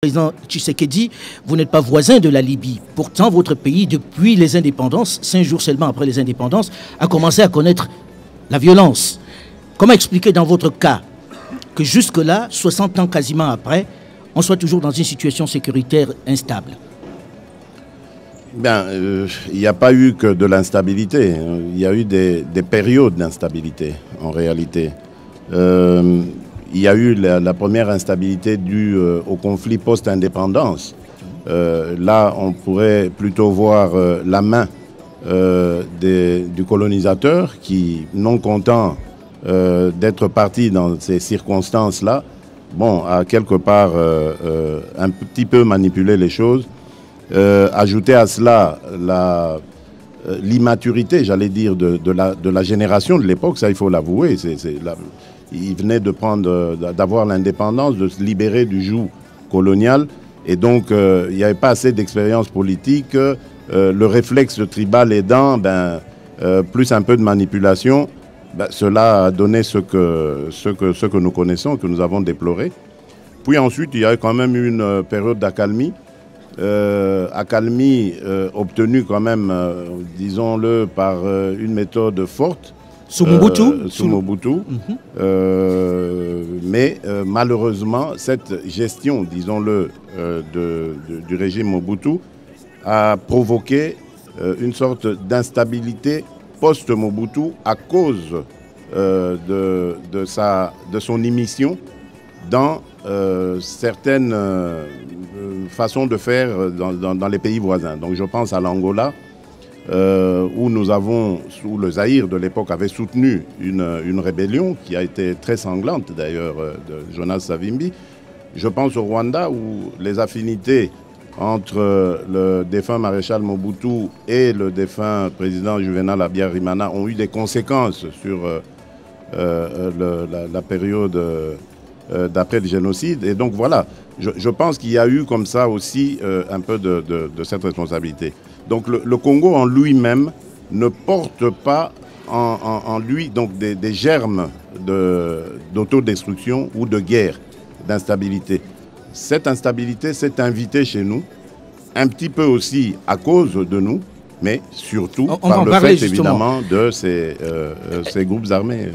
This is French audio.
Président Tshisekedi, vous n'êtes pas voisin de la Libye. Pourtant, votre pays, depuis les indépendances, 5 jours seulement après les indépendances, a commencé à connaître la violence. Comment expliquer dans votre cas que jusque-là, 60 ans quasiment après, on soit toujours dans une situation sécuritaire instable? Il n'y a pas eu que de l'instabilité. Il y a eu des périodes d'instabilité, en réalité. Il y a eu la première instabilité due au conflit post-indépendance. Là, on pourrait plutôt voir la main du colonisateur qui, non content d'être parti dans ces circonstances-là, bon, a quelque part un petit peu manipulé les choses. Ajouter à cela l'immaturité, j'allais dire, de la génération de l'époque, ça il faut l'avouer. Il venait d'avoir l'indépendance, de se libérer du joug colonial, et donc il n'y avait pas assez d'expérience politique. Le réflexe tribal aidant, plus un peu de manipulation, cela a donné ce que nous connaissons, que nous avons déploré. Puis ensuite, il y a quand même eu une période d'accalmie. Accalmie obtenue quand même, disons-le, par une méthode forte. Sous Mobutu. Mais malheureusement, cette gestion, disons-le, du régime Mobutu a provoqué une sorte d'instabilité post-Mobutu à cause de son émission dans certaines façons de faire dans les pays voisins. Donc je pense à l'Angola, où le Zaïre de l'époque avait soutenu une rébellion qui a été très sanglante d'ailleurs de Jonas Savimbi. Je pense au Rwanda où les affinités entre le défunt maréchal Mobutu et le défunt président Juvenal Habyarimana ont eu des conséquences sur la période d'après le génocide. Et donc voilà, je pense qu'il y a eu comme ça aussi un peu de cette responsabilité. Donc le Congo en lui-même ne porte pas en lui donc des germes d'autodestruction ou de guerre, d'instabilité. Cette instabilité s'est invitée chez nous, un petit peu aussi à cause de nous, mais surtout par le fait évidemment de ces groupes armés.